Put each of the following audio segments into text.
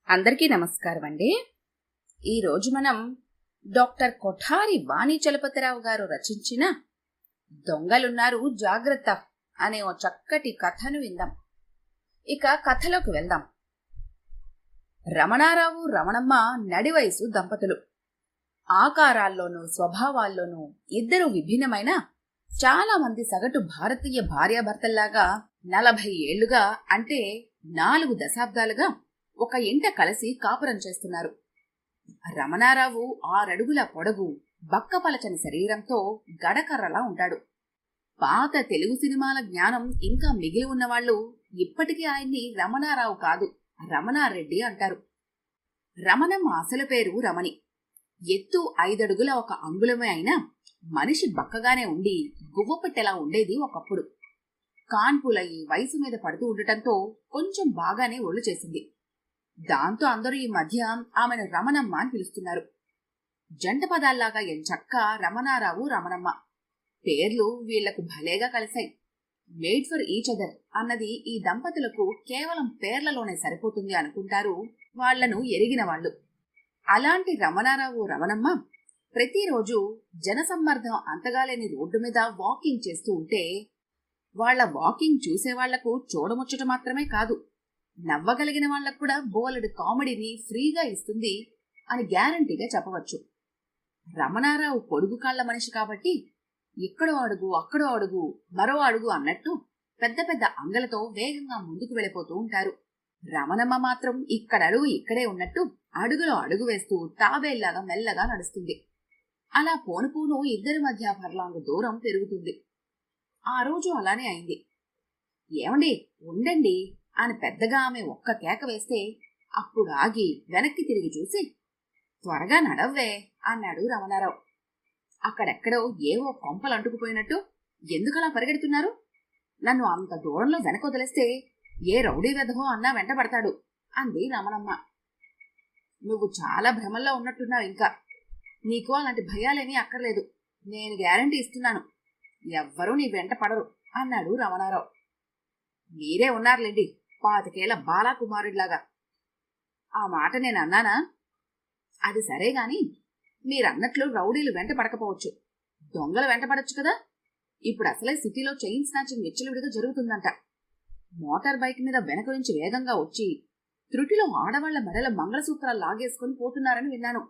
అందరికీ నమస్కారం అండి. ఈరోజు మనం డాక్టర్ కొఠారి వాణి చలపతిరావు గారు రచించిన దొంగలున్నారు జాగ్రత్త అనే ఓ చక్కటి కథను విందాం. ఇక కథలోకి వెళ్దాం. రమణారావు రమణమ్మ నడివయసు దంపతులు. ఆకారాల్లోనూ స్వభావాల్లోనూ ఇద్దరు విభిన్నమైన చాలా మంది సగటు భారతీయ భార్యాభర్తల్లాగా 40 ఏళ్లుగా అంటే 4 దశాబ్దాలుగా ఒక ఇంట కలిసి కాపురం చేస్తున్నారు. రమణారావు 6 అడుగుల పొడవు, బక్కపలచని శరీరంతో గడకర్రలా ఉంటాడు. పాత తెలుగు సినిమాల జ్ఞానం ఇంకా మిగిలి ఉన్నవాళ్లు ఇప్పటికీ ఆయన్ని రమణారావు కాదు, రమణారెడ్డి అంటారు. రమణమ్మ అసలు పేరు రమణి. ఎత్తు 5 అడుగుల 1 అంగుళమే అయినా మనిషి బక్కగానే ఉండి గువ్వపెట్టెలా ఉండేది ఒకప్పుడు. కాన్పులయ్యి వయసు మీద పడుతూ ఉండటంతో కొంచెం బాగానే ఒళ్ళు చేసింది. దాంతో అందరూ ఈ మధ్య ఆమెను రమణమ్మ అని పిలుస్తున్నారు. జంట పదాల్లాగా ఎంచక్క రమణారావు రమణమ్మ పేర్లు వీళ్లకు భలేగా కలిశాయి. మేడ్ ఫర్ ఈచ్ అదర్ అన్నది ఈ దంపతులకు కేవలం పేర్లలోనే సరిపోతుంది అనుకుంటారు వాళ్లను ఎరిగిన వాళ్ళు. అలాంటి రమణారావు రమణమ్మ ప్రతిరోజు జనసమ్మర్దం అంతగాలేని రోడ్డు మీద వాకింగ్ చేస్తూ ఉంటే వాళ్ల వాకింగ్ చూసేవాళ్లకు చూడముచ్చట మాత్రమే కాదు, నవ్వగలిగిన వాళ్లకు కూడా బోలెడు కామెడీని ఫ్రీగా ఇస్తుంది అని గ్యారంటీగా చెప్పవచ్చు. రమణారావు పొడుగు కాళ్ల మనిషి కాబట్టి ఇక్కడో అడుగు అక్కడో అడుగు మరో అడుగు అన్నట్టు పెద్ద పెద్ద అంగలతో వేగంగా ముందుకు వెళ్ళిపోతూ ఉంటారు. రమణమ్మ మాత్రం ఇక్కడడుగు ఇక్కడే ఉన్నట్టు అడుగులో అడుగు వేస్తూ తాబేల్లాగా మెల్లగా నడుస్తుంది. అలా పోను పోను ఇద్దరి మధ్య ఫర్లాంగు దూరం పెరుగుతుంది. ఆ రోజు అలానే అయింది. ఏమండి ఉండండి అని పెద్దగా ఆమె ఒక్క కేక వేస్తే అప్పుడు ఆగి వెనక్కి తిరిగి చూసి, త్వరగా నడవ్వే అన్నాడు రమణారావు. అక్కడెక్కడో ఏవో కొంపలు అంటుకుపోయినట్టు ఎందుకలా పరిగెడుతున్నారు? నన్ను అంత దూరంలో వెనక వదిలేస్తే ఏ రౌడీ వెధవో అన్నా వెంట పడతాడు అంది రమణమ్మ. నువ్వు చాలా భ్రమల్లో ఉన్నట్టున్నావు. ఇంకా నీకు అలాంటి భయాలేమీ అక్కర్లేదు. నేను గ్యారంటీ ఇస్తున్నాను, ఎవ్వరూ నీ వెంట పడరు అన్నాడు రమణారావు. మీరే ఉన్నారులేండి 25 ఏళ్ల బాలాకుమారుడిలాగా. ఆ మాట నేను అన్నానా? అది సరే గాని మీరన్నట్లు రౌడీలు వెంట పడకపోవచ్చు, దొంగలు వెంట పడొచ్చు కదా. ఇప్పుడు అసలే సిటీలో చైన్ స్నాచింగ్ విచ్చలవిడిగా జరుగుతుందంట. మోటార్ బైక్ మీద వెనక నుంచి వేగంగా వచ్చి త్రుటిలో ఆడవాళ్ల మెడల మంగళసూత్రాలు లాగేసుకుని పోతున్నారని విన్నాను.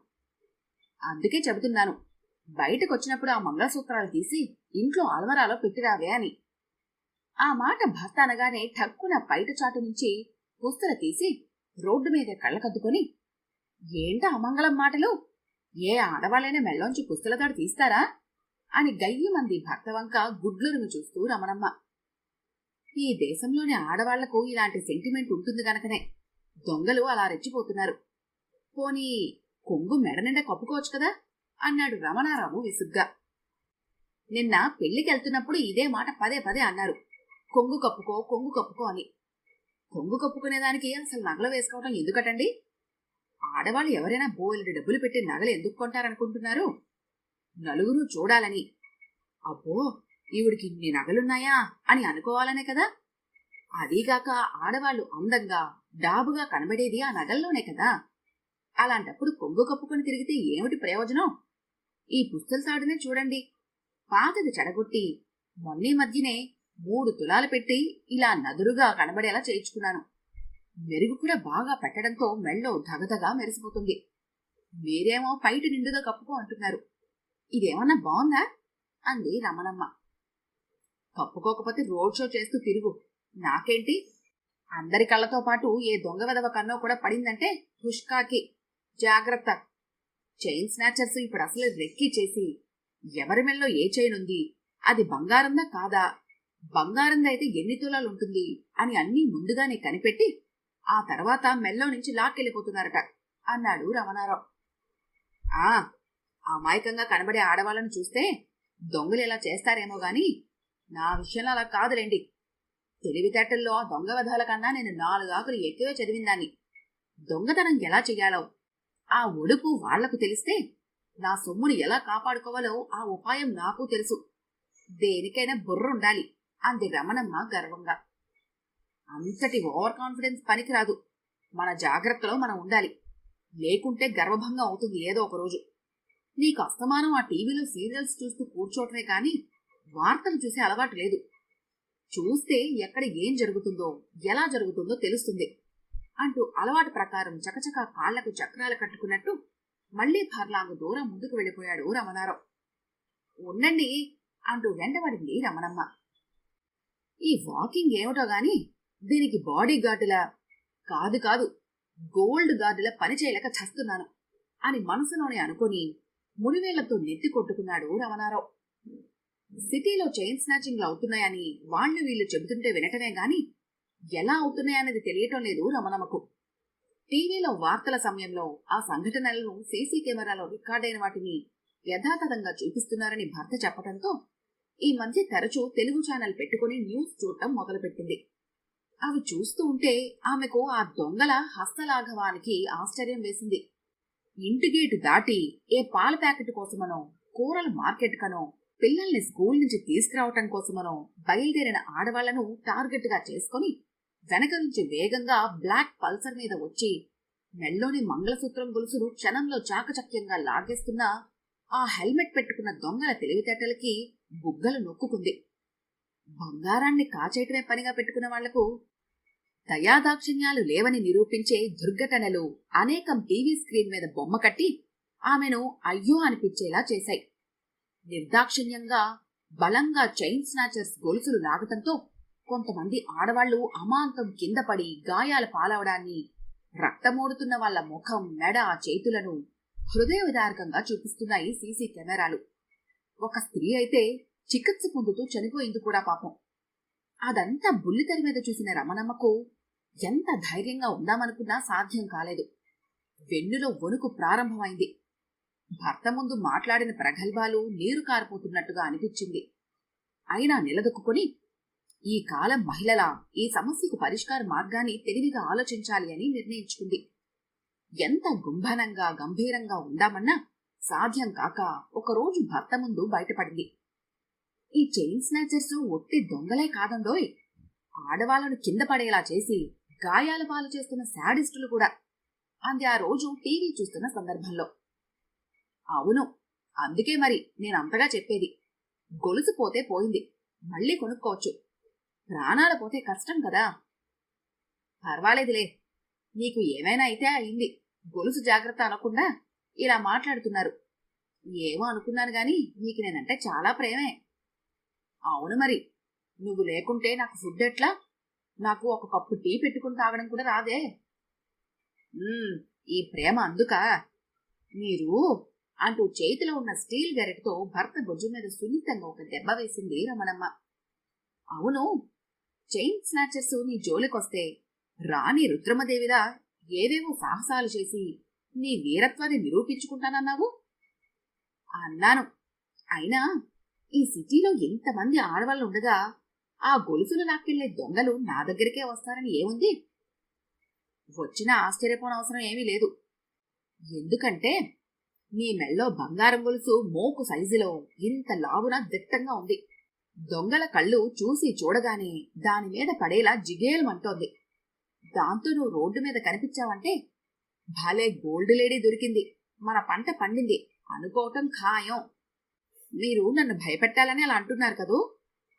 అందుకే చెబుతున్నాను, బయటకొచ్చినప్పుడు ఆ మంగళసూత్రాలు తీసి ఇంట్లో అలమరాలో పెట్టిరావే అని. ఆ మాట భర్త అనగానే ఠక్కున బయట చాటు నుంచి పుస్తల తీసి రోడ్డు మీద కళ్ళకద్దుకొని, ఏంట అమంగళం మాటలు? ఏ ఆడవాళ్ళైనా మెల్లోంచి పుస్తలతాడు తీస్తారా అని గయ్యమంది భర్త వంక గుడ్లురుమి చూస్తూ రమణమ్మ. ఈ దేశంలోని ఆడవాళ్లకు ఇలాంటి సెంటిమెంట్ ఉంటుంది గనకనే దొంగలు అలా రెచ్చిపోతున్నారు. పోనీ కొంగు మెడ నిండా కప్పుకోవచ్చు కదా అన్నాడు రమణారావు విసుగ్గా. నిన్న పెళ్లికెళ్తున్నప్పుడు ఇదే మాట పదే పదే అన్నారు, కొంగు కప్పుకో కొంగు కప్పుకో అని. కొంగు కప్పుకునేదానికి అసలు నగలు వేసుకోవటం ఎందుకటండి? ఆడవాళ్ళు ఎవరైనా బోలెడు డబ్బులు పెట్టి నగలు ఎందుకు కొంటారనుకుంటున్నారు? నలుగురు చూడాలని. అబ్బో ఈవిడికి ఇన్ని నగలున్నాయా అని అనుకోవాలనే కదా. అదీగాక ఆడవాళ్లు అందంగా డాబుగా కనబడేది ఆ నగల్లోనే కదా. అలాంటప్పుడు కొంగు కప్పుకొని తిరిగితే ఏమిటి ప్రయోజనం? ఈ పుస్తల తాడునే చూడండి, పాతది చెడగొట్టి మొన్నీ మధ్యనే 3 తులాలు పెట్టి ఇలా నదురుగా కనబడేలా చేయించుకున్నాను. మెరుగు కూడా బాగా పెట్టడంతో మెళ్ళో ధగధగా మెరిసిపోతుంది. మీరేమో పైట నిండుగా కప్పుకో అంటున్నారు. ఇదేమన్నా బాగుందా అంది రమణమ్మ. కప్పుకోకపోతే రోడ్ షో చేస్తూ తిరుగు, నాకేంటి? అందరి కళ్ళతో పాటు ఏ దొంగ వెదవ కన్నో కూడా పడిందంటే హుష్కాకి జాగ్రత్త. చైన్ స్నాచర్స్ ఇప్పుడు అసలు రెక్కి చేసి ఎవరి మెల్లో ఏ చైన్ ఉంది, అది బంగారందా కాదా, బంగారందా అయితే ఎన్ని తులాలు ఉంటుంది అని అన్నీ ముందుగానే కనిపెట్టి ఆ తర్వాత మెల్లో నుంచి లాక్కెళ్ళిపోతున్నారట అన్నాడు రమణారావు. అమాయకంగా కనబడే ఆడవాళ్ళను చూస్తే దొంగలు ఎలా చేస్తారేమో గాని నా విషయంలో అలా కాదులేండి. తెలివితేటల్లో ఆ దొంగ వధాల కన్నా నేను 4 ఆకులు ఎక్కువే చదివిందాన్ని. దొంగతనం ఎలా చెయ్యాలో ఆ ఒడుపు వాళ్లకు తెలిస్తే నా సొమ్మును ఎలా కాపాడుకోవాలో ఆ ఉపాయం నాకు తెలుసు. దేనికైనా బుర్రుండాలి అంది రమణమ్మ గర్వంగా. అంతటి ఓవర్ కాన్ఫిడెన్స్ పనికిరాదు. మన జాగ్రత్తలో మనం ఉండాలి. లేకుంటే గర్వభంగం అవుతుంది ఏదో ఒక రోజు. నీకు అస్తమానం ఆ టీవీలో సీరియల్స్ చూస్తూ కూర్చోటమే కాని వార్తలు చూసే అలవాటు లేదు. చూస్తే ఎక్కడ ఏం జరుగుతుందో ఎలా జరుగుతుందో తెలుస్తుంది అంటూ అలవాటు ప్రకారం చకచకా కాళ్లకు చక్రాలు కట్టుకున్నట్టు మళ్లీ పర్లాంగు దూరం ముందుకు వెళ్ళిపోయాడు రమణారావు. ఉండండి అంటూ వెంటబడింది రమణమ్మ. ఈ వాకింగ్ ఏమిటో గాని దీనికి బాడీ గార్డులా కాదు కాదు గోల్డ్ గార్డులా పనిచేయలేక చస్తున్నాను అని మనసులోనే అనుకుని మునివేళ్లతో నెత్తి కొట్టుకున్నాడు రమణారావు. సిటీలో చైన్ స్నాచింగ్లు అవుతున్నాయని వాళ్లు వీళ్లు చెబుతుంటే వినటమే గాని ఎలా అవుతున్నాయన్నది తెలియటం లేదు రమణమ్మకు. టీవీలో వార్తల సమయంలో ఆ సంఘటనలను సీసీ కెమెరాలో రికార్డైన వాటిని యథాతథంగా చూపిస్తున్నారని భర్త చెప్పడంతో ఈ మధ్య తరచూ తెలుగు ఛానల్ పెట్టుకుని న్యూస్ చూడటం మొదలుపెట్టింది. అవి చూస్తూ ఉంటే ఆమెకు ఆ దొంగల హస్తలాఘవానికి ఆశ్చర్యం వేసింది. ఇంటి గేటు దాటి ఏ పాల ప్యాకెట్ కోసమనో, కూరల మార్కెట్ కనో, పిల్లల్ని స్కూల్ నుంచి తీసుకురావటం కోసమనో బయలుదేరిన ఆడవాళ్లను టార్గెట్ గా చేసుకుని వెనక నుంచి వేగంగా బ్లాక్ పల్సర్ మీద వచ్చి మెల్లోని మంగళసూత్రం గొలుసును క్షణంలో చాకచక్యంగా లాగేస్తున్న ఆ హెల్మెట్ పెట్టుకున్న దొంగల తెలివితేటలకి బుగ్గలు నొక్కుకుంది. బంగారాన్ని కాచేయటమే పనిగా పెట్టుకున్న వాళ్లకు దయాదాక్షిణ్యాలు లేవని నిరూపించే దుర్ఘటనలు అనేకం టీవీ స్క్రీన్ మీద బొమ్మ కట్టి ఆమెను అయ్యో అనిపించేలా చేశాయి. నిర్దాక్షిణ్యంగా బలంగా చైన్ స్నాచర్స్ గొలుసులు లాగటంతో కొంతమంది ఆడవాళ్లు అమాంతం కింద పడి గాయాల పాలవడాన్ని, రక్తమోడుతున్న వాళ్ల ముఖం, మెడ, చేతులను హృదయ విదారకంగా చూపిస్తున్నాయి సీసీ కెమెరాలు. ఒక స్త్రీ అయితే చికిత్స పొందుతూ చనిపోయింది కూడా పాపం. అదంతా బుల్లితెర మీద చూసిన రమణమ్మకు ఎంత ధైర్యంగా ఉందామనుకున్నా సాధ్యం కాలేదు. వెన్నులో వణుకు ప్రారంభమైంది. భర్త ముందు మాట్లాడిన ప్రగల్భాలు నీరు కారిపోతున్నట్టుగా అనిపించింది. అయినా నిలదొక్కుని ఈ కాలం మహిళల ఈ సమస్యకు పరిష్కార మార్గాన్ని తెలివిగా ఆలోచించాలి అని నిర్ణయించుకుంది. ఎంత గుంభనంగా గంభీరంగా ఉందామన్నా సాధ్యం కాక ఒకరోజు భర్త ముందు బయటపడింది. ఈ చైన్ స్నాచర్స్ ఒట్టి దొంగలే కాదండోయ్, ఆడవాళ్లను కింద పడేలా చేసి గాయాల పాలు చేస్తున్న శాడిస్టులు కూడా అంది ఆ రోజు టీవీ చూస్తున్న సందర్భంలో. అవును, అందుకే మరి నేనంతగా చెప్పేది. గొలుసు పోతే పోయింది, మళ్ళీ కొనుక్కోవచ్చు. ప్రాణాలు పోతే కష్టం కదా. పర్వాలేదులే, నీకు ఏమైనా అయితే అయింది, గొలుసు జాగ్రత్త అనకుండా ఇలా మాట్లాడుతున్నారు. ఏమో అనుకున్నాను గాని నీకు నేనంటే చాలా ప్రేమే. అవును మరి, నువ్వు లేకుంటే నాకు ఫుడ్ ఎట్లా? నాకు ఒక కప్పు టీ పెట్టుకుని తాగడం కూడా రాదే. ఈ ప్రేమ అందుకా మీరు అంటూ చేతిలో ఉన్న స్టీల్ గరిటతో భర్త బొజ్జు మీద సున్నితంగా ఒక దెబ్బ వేసింది రమణమ్మ. అవును, చైన్ స్నాచర్స్ నీ జోలికొస్తే రాణి రుద్రమదేవిలా ఏవేవో సాహసాలు చేసి నీ వీరత్వాన్ని నిరూపించుకుంటానన్నావు. అన్నాను. అయినా ఈ సిటీలో ఎంతమంది ఆడవాళ్ళు ఉండగా ఆ గొలుసులు లాక్కెళ్లే దొంగలు నా దగ్గరికే వస్తారని ఏముంది? వచ్చినా ఆశ్చర్యపోనవసరం ఏమీ లేదు. ఎందుకంటే నీ మెళ్ళో బంగారం గొలుసు మోకు సైజులో ఇంత లావున దిట్టంగా ఉంది. దొంగల కళ్ళు చూసి చూడగానే దానిమీద పడేలా జిగేలమంటోంది. దాంతో నువ్వు రోడ్డు మీద కనిపించావంటే భలే గోల్డ్ లేడీ దొరికింది, మన పంట పండింది అనుకోవటం ఖాయం. మీరు నన్ను భయపెట్టాలని అలా అంటున్నారు కదూ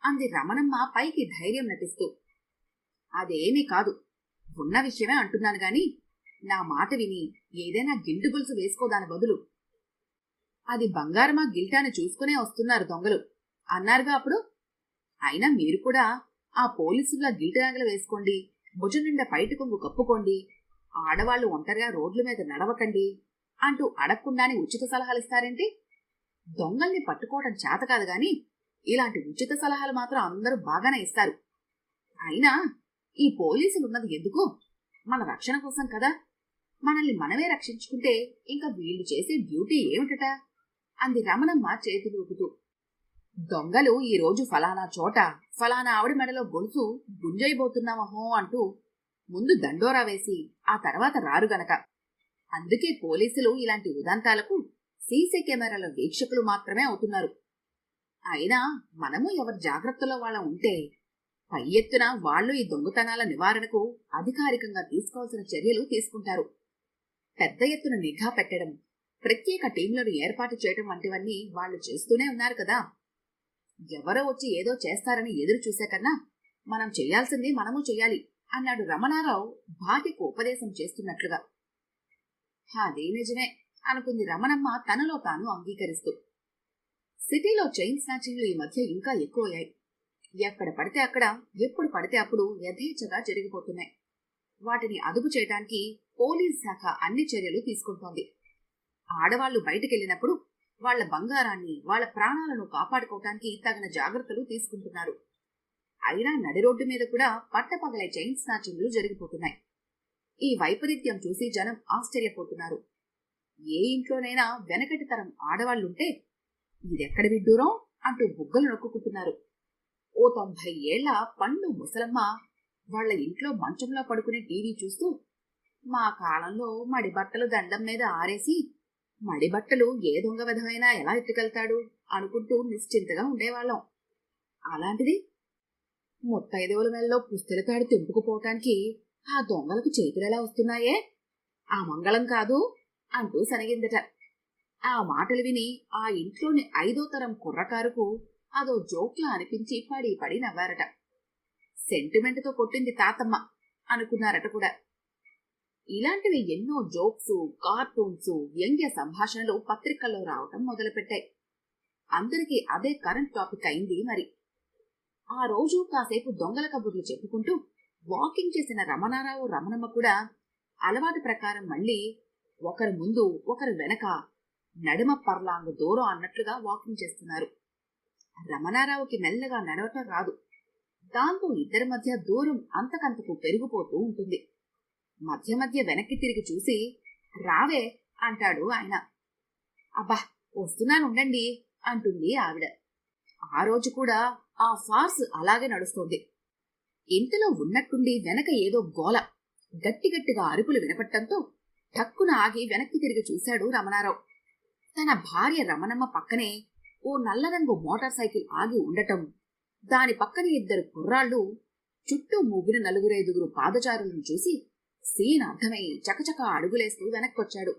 అంది రమణమ్మ పైకి ధైర్యం నటిస్తూ. అదేమీ కాదు, ఉన్న విషయమే అంటున్నాను గాని నా మాట విని ఏదైనా గిల్టు గొలుసు వేసుకోదాని బదులు. అది బంగారమా గిల్టాని చూసుకునే వస్తున్నారు దొంగలు అన్నారుగా అప్పుడు. అయినా మీరు కూడా ఆ పోలీసుల్లా గిల్టు నగలు వేసుకోండి, భుజం నిండా పైటి కొంగు కప్పుకోండి, ఆడవాళ్లు ఒంటరిగా రోడ్ల మీద నడవకండి అంటూ అడగకుండానే ఉచిత సలహాలిస్తారేంటి? దొంగల్ని పట్టుకోవడం చేత కాదు గాని ఇలాంటి ఉచిత సలహాలు మాత్రం అందరూ బాగానే ఇస్తారు. అయినా ఈ పోలీసులున్నది ఎందుకు? మన రక్షణ కోసం కదా. మనల్ని మనమే రక్షించుకుంటే ఇంకా వీళ్లు చేసే డ్యూటీ ఏమిటట అంది రమణమ్మ చేతులూపుతూ. దొంగలు ఈరోజు ఫలానా చోట ఫలానా ఆవిడ మెడలో గొలుసు గుంజైపోతున్నామహో అంటూ ముందు దండోరా వేసి ఆ తర్వాత రారు గనక. అందుకే పోలీసులు ఇలాంటి ఉదంతాలకు సీసీ కెమెరాల వీక్షకులు మాత్రమే అవుతున్నారు. అయినా మనము ఎవరి జాగ్రత్తలో వాళ్ళ ఉంటే పై ఎత్తున వాళ్లు ఈ దొంగతనాల నివారణకు అధికారికంగా తీసుకోవాల్సిన చర్యలు తీసుకుంటారు. పెద్ద ఎత్తున నిఘా పెట్టడం, ప్రత్యేక టీంలను ఏర్పాటు చేయడం వంటివన్నీ వాళ్లు చేస్తూనే ఉన్నారు కదా. ఎవరో వచ్చి ఏదో చేస్తారని ఎదురు చూసే కన్నా మనం చెయ్యాల్సింది మనము చెయ్యాలి అన్నాడు రమణారావు భార్యకు ఉపదేశం చేస్తున్నట్లుగా. అదే నిజమే అనుకుంది రమణమ్మ తనలో తాను అంగీకరిస్తూ. సిటీలో చైన్ స్నాచింగ్లు ఈ మధ్య ఇంకా ఎక్కువయ్యాయి. ఎక్కడ పడితే అక్కడ, ఎప్పుడు పడితే అప్పుడు యథేచ్ఛగా జరిగిపోతున్నాయి. వాటిని అదుపు చేయడానికి పోలీస్ శాఖ అన్ని చర్యలు తీసుకుంటోంది. ఆడవాళ్లు బయటికెళ్లినప్పుడు వాళ్ల బంగారాన్ని, వాళ్ల ప్రాణాలను కాపాడుకోవటానికి తగిన జాగ్రత్తలు తీసుకుంటున్నారు. అయినా నడి రోడ్డు మీద కూడా పట్టపగలే చైన్ స్నాచింగ్లు జరిగిపోతున్నాయి. ఈ వైపరీత్యం చూసి జనం ఆశ్చర్యపోతున్నారు. ఏ ఇంట్లోనైనా వెనకటి తరం ఆడవాళ్లుంటే ఇదెక్కడి విడ్డూరం అంటూ బుగ్గలు నొక్కుంటున్నారు. ఓ 90 ఏళ్ల పండు ముసలమ్మ వాళ్ల ఇంట్లో మంచంలో పడుకునే టీవీ చూస్తూ, మా కాలంలో మడిబట్టలు దండం మీద ఆరేసి మడిబట్టలు ఏ దొంగ విధమైనా ఎలా ఎత్తుకెళ్తాడు అనుకుంటూ నిశ్చింతగా ఉండేవాళ్ళం. అలాంటిది ముత్తైదేవుల మెల్లో పుస్తెల తాడు తెంపుకుపోవటానికి ఆ దొంగలకు చేతులెలా వస్తున్నాయే, ఆ మంగళం కాదు అంటూ సనిగిందట. ఆ మాటలు విని ఆ ఇంట్లోని 5వ తరం కుర్రకారుకు అదో జోక్లా అనిపించి పడి పడి నవ్వారట. సెంటిమెంట్తో కొట్టింది తాతమ్మ అనుకున్నారట కూడా. ఇలాంటివి ఎన్నో జోక్స్, కార్టూన్స్, వ్యంగ్య సంభాషణలు పత్రికల్లో రావటం మొదలుపెట్టాయి. అందరికీ అదే కరెంట్ టాపిక్ అయింది. మరి ఆ రోజు కాసేపు దొంగల కబుర్లు చెప్పుకుంటూ వాకింగ్ చేసిన రమణారావు, రమణమ్మ కూడా అలవాటు ప్రకారం మళ్లీ ఒకరు ముందు ఒకరు వెనక నడుమ పర్లాంగు దూరం అన్నట్లుగా వాకింగ్ చేస్తున్నారు. రమణారావుకి మెల్లగా నడవటం రాదు. దాంతో ఇద్దరి మధ్య దూరం అంతకంతకు పెరిగిపోతూ ఉంటుంది. మధ్య మధ్య వెనక్కి తిరిగి చూసి రావే అంటాడు ఆయన. అబ్బా వస్తున్నానుండండి అంటుంది ఆవిడ. ఆ రోజు కూడా ఆ ఫార్స్ అలాగే నడుస్తోంది. ఇంతలో ఉన్నట్టుండి వెనక ఏదో గోల, గట్టిగట్టిగా అరుపులు వినపట్టంతో ఠక్కున ఆగి వెనక్కి తిరిగి చూశాడు రమణారావు. తన భార్య రమణమ్మ పక్కనే ఓ నల్లరంగు మోటార్ సైకిల్ ఆగి ఉండటం, దాని పక్కన 2 కుర్రాళ్లు, చుట్టూ మూగిన 4-5 పాదచారులను చూసి సీన్ అర్థమై చకచక అడుగులేస్తూ వెనక్కొచ్చాడు.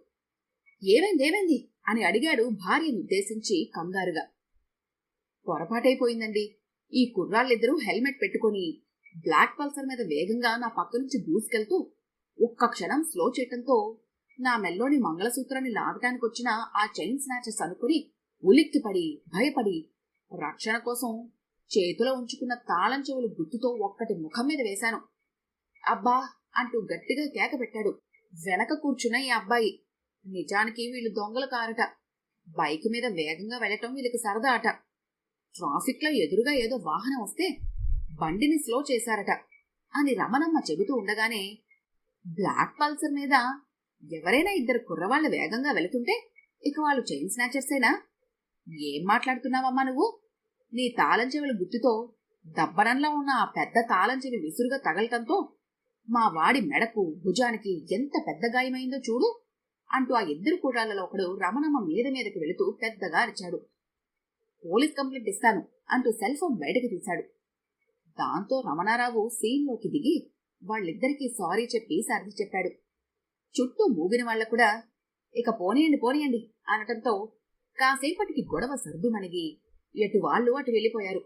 ఏమైందేమైంది అని అడిగాడు భార్యను ఉద్దేశించి కంగారుగా. పొరపాటైపోయిందండి. ఈ కుర్రాళ్ళిద్దరూ హెల్మెట్ పెట్టుకుని బ్లాక్ పల్సర్ మీద వేగంగా నా పక్క నుంచి దూసుకెళ్తూ ఒక్క క్షణం స్లో చేయటంతో నా మెల్లోని మంగళసూత్రాన్ని లాగటానికొచ్చిన ఆ చైన్ స్నాచర్స్ అనుకుని ఉలిక్కిపడి భయపడి రక్షణ కోసం చేతిలో ఉంచుకున్న తాళం చెవులు గుర్తుతో ఒక్కటి ముఖం మీద వేశాను. అబ్బా అంటూ గట్టిగా కేక పెట్టాడు వెనక కూర్చున్న ఈ అబ్బాయి. నిజానికి వీళ్ళు దొంగలు కారట. బైక్ మీద వేగంగా వెళ్లటం వీళ్ళకి సరదా అట. ట్రాఫిక్ లో ఎదురుగా ఏదో వాహనం వస్తే బండిని స్లో చేశారట అని రమణమ్మ చెబుతూ ఉండగానే, బ్లాక్ పల్సర్ మీద ఎవరైనా 2 కుర్రవాళ్లు వేగంగా వెళుతుంటే ఇక వాళ్ళు చైన్ స్నాచర్సేనా? ఏం మాట్లాడుతున్నావమ్మా నువ్వు? నీ తాళం చెవుల గుర్తుతో దబ్బనంలో ఉన్న ఆ పెద్ద తాళం చెవి విసురుగా తగలటంతో మా వాడి మెడకు, భుజానికి ఎంత పెద్ద గాయమైందో చూడు అంటూ ఆ 2 కుర్రాళ్లలో ఒకడు రమణమ్మ మీదకి వెళుతూ పెద్దగా అరిచాడు. పోలీస్ కంప్లైంట్ ఇస్తాను అంటూ సెల్ ఫోన్ బయటకు తీశాడు. దాంతో రమణారావు సీన్లోకి దిగి వాళ్ళిద్దరికీ సారీ చెప్పి సర్ది చెప్పాడు. చుట్టూ మూగిన వాళ్ల కూడా ఇక పోనీయండి అనటంతో కాసేపటికి గొడవ సర్దుమణిగి ఎటు వాళ్ళు అటు వెళ్ళిపోయారు.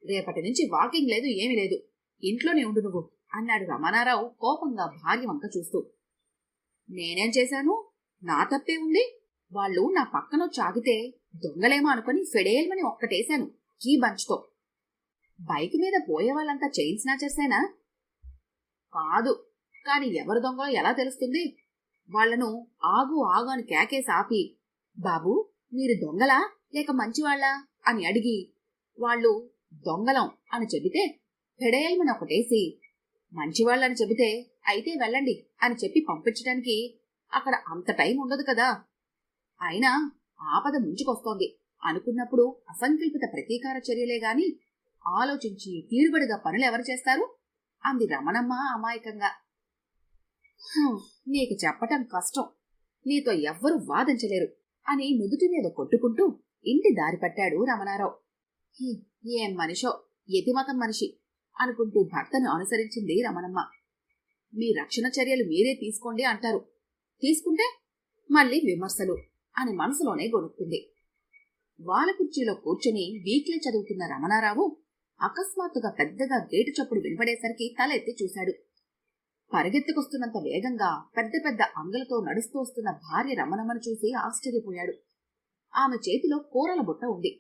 రేపటి నుంచి వాకింగ్ లేదు, ఏమీ లేదు, ఇంట్లోనే ఉండు నువ్వు అన్నాడు రమణారావు కోపంగా భార్య వంక చూస్తూ. నేనేం చేశాను? నా తప్పే ఉంది. వాళ్ళు నా పక్కనో చాగితే దొంగలేమో అనుకుని ఫెడేల్మని ఒక్కటేశాను కీ బంచ్తో. బైక్ మీద పోయే వాళ్ళంతా చైన్ స్నాచర్సేనా? కాదు, కాని ఎవరు దొంగలో ఎలా తెలుస్తుంది? వాళ్లను ఆగు అని కేకేసి ఆపి, బాబూ మీరు దొంగలా లేక మంచివాళ్లా అని అడిగి వాళ్ళు దొంగలం అని చెబితే ఫెడేల్మని ఒకటేసి, మంచివాళ్ళని చెబితే అయితే వెళ్ళండి అని చెప్పి పంపించడానికి అక్కడ అంత టైం ఉండదు కదా. అయినా ఆపద ముంచుకొస్తోంది అనుకున్నప్పుడు అసంకల్పిత ప్రతీకార చర్యలే గాని ఆలోచించి తీరుబడిగా పనులు ఎవరు చేస్తారు అంది రమణమ్మ అమాయకంగా. నీకు చెప్పటం కష్టం, నీతో ఎవ్వరూ వాదించలేరు అని నుదుటి మీద కొట్టుకుంటూ ఇంటి దారి పట్టాడు రమణారావు. ఏం మనిషో, యతిమతం మనిషి అనుకుంటూ భర్తను అనుసరించింది రమణమ్మ. మీ రక్షణ చర్యలు మీరే తీసుకోండి అంటారు, తీసుకుంటే మళ్ళీ విమర్శలు అని మనసులోనే గొనుక్కుంది. వాళ్ళ కుర్చీలో కూర్చుని వీక్లీ చదువుతున్న రమణారావు అకస్మాత్తుగా పెద్దగా గేటు చప్పుడు వినపడేసరికి తల ఎత్తి చూశాడు. పరిగెత్తుకొస్తున్నంత వేగంగా పెద్ద పెద్ద అంగలతో నడుస్తూ వస్తున్న భార్య రమణమ్మను చూసి ఆశ్చర్యపోయాడు. ఆమె చేతిలో కూరల బుట్ట ఉంది.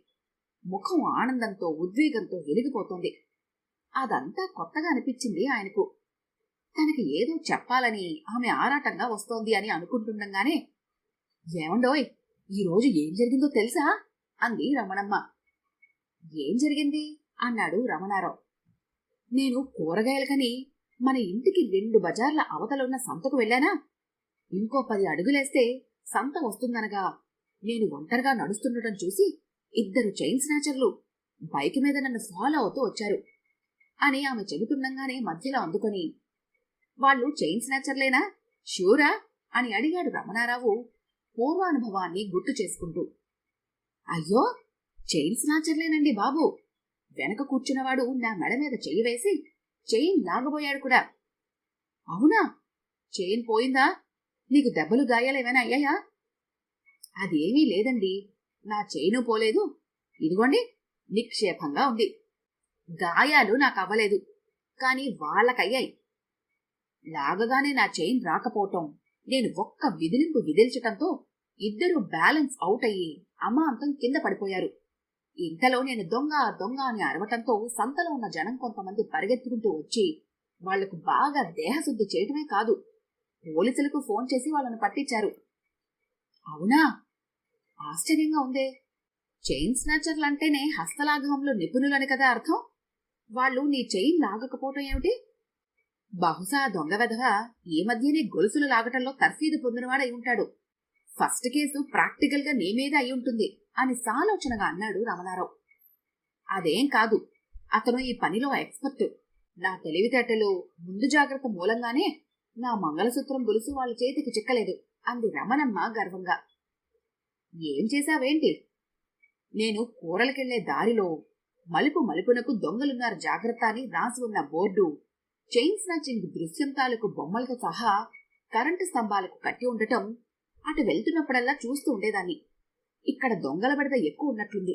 ముఖం ఆనందంతో ఉద్వేగంతో వెలిగిపోతోంది. అదంతా కొత్తగా అనిపించింది ఆయనకు. తనకి ఏదో చెప్పాలని ఆమె ఆరాటంగా వస్తోంది అని అనుకుంటుండగానే, ఏమండోయ్, ఈరోజు ఏం జరిగిందో తెలుసా అంది రమణమ్మ. ఏం జరిగింది అన్నాడు రమణారావు. నేను కూరగాయలకని మన ఇంటికి 2 బజార్ల అవతలున్న సంతకు వెళ్ళానా? ఇంకో 10 అడుగులేస్తే సంత వస్తుందనగా నేను ఒంటరిగా నడుస్తుండటం చూసి 2 చైన్ స్నాచర్లు బైక్ మీద నన్ను ఫాలో అవుతూ వచ్చారు అని ఆమె చెబుతుండగానే మధ్యలో అందుకొని, వాళ్ళు చైన్ స్నాచర్లేనా, ష్యూరా అని అడిగాడు రమణారావు పూర్వానుభవాన్ని గుర్తు చేసుకుంటూ. అయ్యో, చైన్ స్నాచర్లేనండి బాబు. వెనక కూర్చున్నవాడు నా మెడ మీద చెయ్యి వేసి చైన్ లాగబోయాడు కూడా. అవునా? చైన్ పోయిందా? నీకు దెబ్బలు గాయాలేమైనా అయ్యాయా? అదేమీ లేదండి, నా చైను పోలేదు, ఇదిగోండి నిక్షేపంగా ఉంది. గాయాలు నాకవ్వలేదు, కాని వాళ్ళకయ్యాయి. లాగగానే నా చైన్ రాకపోవటం, నేను ఒక్క విదిలింపు విదిల్చటంతో 2 బ్యాలెన్స్ అవుట్ అయ్యి అమాంతం కింద పడిపోయారు. ఇంతలో నేను దొంగ దొంగ అని అరవటంతో సంతలో ఉన్న జనం కొంతమంది పరిగెత్తుకుంటూ వచ్చి వాళ్లకు బాగా దేహశుద్ధి చేయటమే కాదు, పోలీసులకు ఫోన్ చేసి వాళ్ళను పట్టించారు. అవునా? ఆశ్చర్యంగా ఉందే. చైన్ స్నాచర్లంటేనే హస్తలాఘవంలో నిపుణులని కదా అర్థం. వాళ్ళు నీ చైన్ లాగకపోవటం ఏమిటి? బహుశా దొంగ వెధవ ఈ మధ్యనే గొలుసులు లాగటంలో తర్ఫీదు పొందినవాడై ఉంటాడు. ఫస్ట్ కేసు ప్రాక్టికల్ గా నీ మీద అయి ఉంటుంది అని సాలోచనగా అన్నాడు రమణారావు. అదేం కాదు, అతను ఈ పనిలో ఎక్స్పర్ట్. నా తెలివితేటలు ముందు జాగ్రత్త మూలంగానే నా మంగళసూత్రం గొలుసు వాళ్ళ చేతికి చిక్కలేదు అంది రమణమ్మ గర్వంగా. ఏం చేశావేంటి? నేను కూరలకెళ్లే దారిలో మలుపు మలుపునకు దొంగలున్నారు జాగ్రత్త అని రాసి ఉన్న బోర్డు, చైన్ స్నాచింగ్ దృశ్యం తాలూకు బొమ్మలతో సహా కరెంటు స్తంభాలకు కట్టి ఉండటం అటు వెళ్తున్నప్పుడల్లా చూస్తూ ఉండేదాన్ని. ఇక్కడ దొంగల బెడద ఎక్కువ ఉన్నట్లుంది.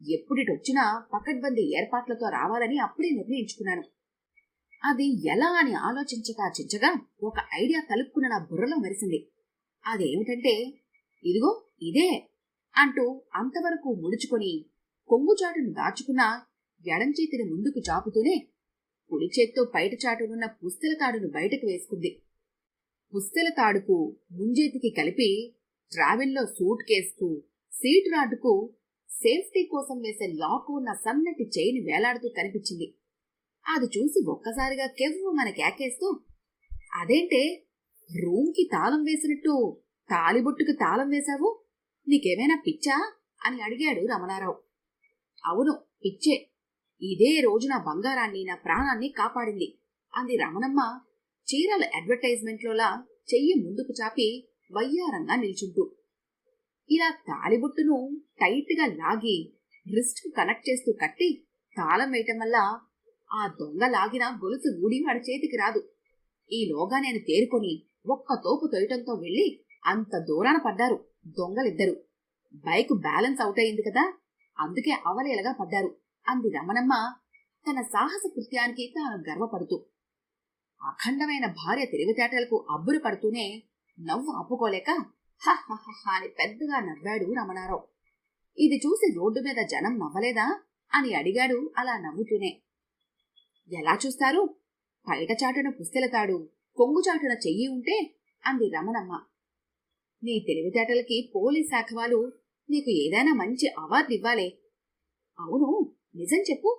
ఎప్పుడిటొచ్చినా పకడ్బందీ ఏర్పాట్లతో రావాలని అప్పుడే నిర్ణయించుకున్నాను. అది ఎలా అని ఆలోచించగా ఒక ఐడియా తలుపుకున్న నా బుర్రలో మెరిసింది. అదేమిటంటే, ఇదిగో ఇదే అంటూ అంతవరకు ముడుచుకొని కొంగుచాటును దాచుకున్న ఎడం చేతిని ముందుకు చాపుతూనే కుడి చేత్తో బయట చాటునున్న పుస్తెల తాడును బయటకు వేసుకుంది. పుస్తెల తాడుకు ముంజేతికి కలిపి ట్రావెల్లో సూట్ కేసుకు సీట్ రాడ్డుకు సేఫ్టీ కోసం వేసే లాక్ ఉన్న సన్నటి చైన్ వేలాడుతూ కనిపించింది. అది చూసి ఒక్కసారిగా కెవ్వు మన కేకేస్తూ, అదేంటే రూమ్కి తాళం వేసినట్టు తాలిబొట్టుకు తాళం వేశావు, నీకేమైనా పిచ్చా అని అడిగాడు రమణారావు. అవును, పిచ్చే. ఇదే రోజు నా బంగారాన్ని నా ప్రాణాన్ని కాపాడింది అంది రమణమ్మ చీరల అడ్వర్టైజ్మెంట్లోలా చెయ్యి ముందుకు చాపి వయ్యారంగా నిల్చుంటూ. ఇలా తాలిబొట్టును టైట్ గా లాగి రిస్ట్ కు కనెక్ట్ చేస్తూ కట్టి తాళం వేయటం వల్ల ఆ దొంగ లాగిన గొలుసు ఊడి వాడి చేతికి రాదు. ఈలోగా నేను తేరుకొని ఒక్క తోపు తొయటంతో వెళ్లి అంత దూరాన పడ్డారు దొంగలిద్దరు. బైక్ బ్యాలెన్స్ అవుట్ అయింది కదా, అందుకే అవలేలగా పడ్డారు అంది రమణమ్మ తన సాహస కృత్యానికి తాను గర్వపడుతూ. అఖండమైన భార్య తెలివితేటలకు అబ్బురు పడుతూనే నవ్వు అప్పుకోలేక హహహ అని పెద్దగా నవ్వాడు రమణారావు. ఇది చూసి రోడ్డు మీద జనం నవ్వలేదా అని అడిగాడు అలా నవ్వుతూనే. ఎలా చూస్తారు? బయట చాటున పుస్తెలతాడు, కొంగు చాటున చెయ్యి ఉంటే అంది రమణమ్మ. నీ తెలివితేటలకి పోలీస్ శాఖ వాళ్ళు నీకు ఏదైనా మంచి అవార్డు ఇవ్వాలే. అవును, నిజం చెప్పు.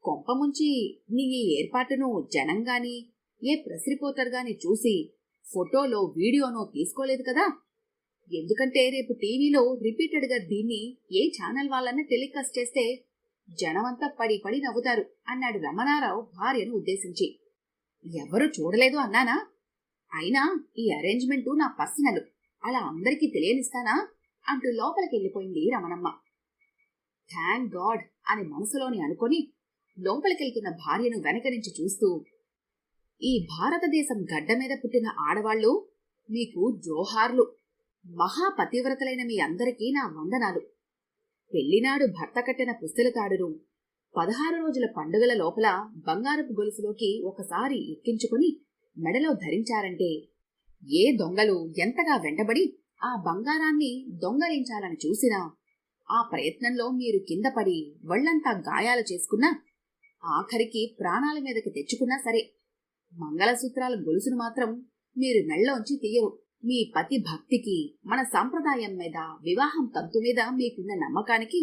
కొంప ముంచి నీ ఈ ఏర్పాటును జనంగాని ఏ ప్రెస్ రిపోర్టర్ గాని చూసి ఫోటోలో వీడియోనో తీసుకోలేదు కదా? ఎందుకంటే రేపు టీవీలో రిపీటెడ్ గా దీన్ని ఏ ఛానల్ వాళ్ళన్నా టెలికాస్ట్ చేస్తే జనమంతా పడి పడి నవ్వుతారు అన్నాడు రమణారావు భార్యను ఉద్దేశించి. ఎవరు చూడలేదు అన్నానా? అయినా ఈ అరేంజ్మెంటు నా పర్సనల్, అలా అందరికీ తెలియనిస్తానా అంటూ లోపలికెళ్ళిపోయింది రమణమ్మ. థ్యాంక్ గాడ్ అని మనసులోని అనుకొని లోపలికెళ్తున్న భార్యను వెనక నుంచి చూస్తూ, ఈ భారతదేశం గడ్డ మీద పుట్టిన ఆడవాళ్లు మీకు జోహార్లు. మహాపతివ్రతలైన మీ అందరికీ నా వందనాలు. పెళ్లినాడు భర్త కట్టిన పుస్తెల తాడును 16 రోజుల పండుగల లోపల బంగారపు గొలుసులోకి ఒకసారి ఎక్కించుకుని మెడలో ధరించారంటే ఏ దొంగలు ఎంతగా వెంటబడి ఆ బంగారాన్ని దొంగలించాలని చూసినా, ఆ ప్రయత్నంలో మీరు కింద పడి ఒళ్లంతా గాయాలు చేసుకున్నా, ఆఖరికి ప్రాణాల మీదకి తెచ్చుకున్నా సరే, మంగళసూత్రాల గొలుసును మాత్రం మీరు మెళ్ళలోంచి తీయరు. మీ పతి భక్తికి, మన సంప్రదాయం మీద, వివాహం తంతు మీద మీకున్న నమ్మకానికి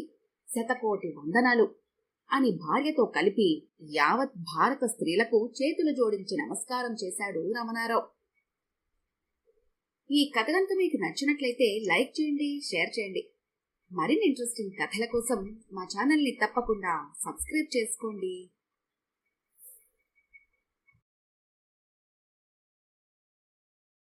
శతకోటి వందనాలు అని భార్యతో కలిపి యావత్ భారత స్త్రీలకు చేతులు జోడించి నమస్కారం చేశాడు రమణారావు. ఈ కథ గనుక మీకు నచ్చినట్లయితే లైక్ చేయండి, షేర్ చేయండి. మరిన్ని ఇంట్రెస్టింగ్ కథల కోసం మా ఛానల్ని తప్పకుండా సబ్స్క్రైబ్ చేసుకోండి.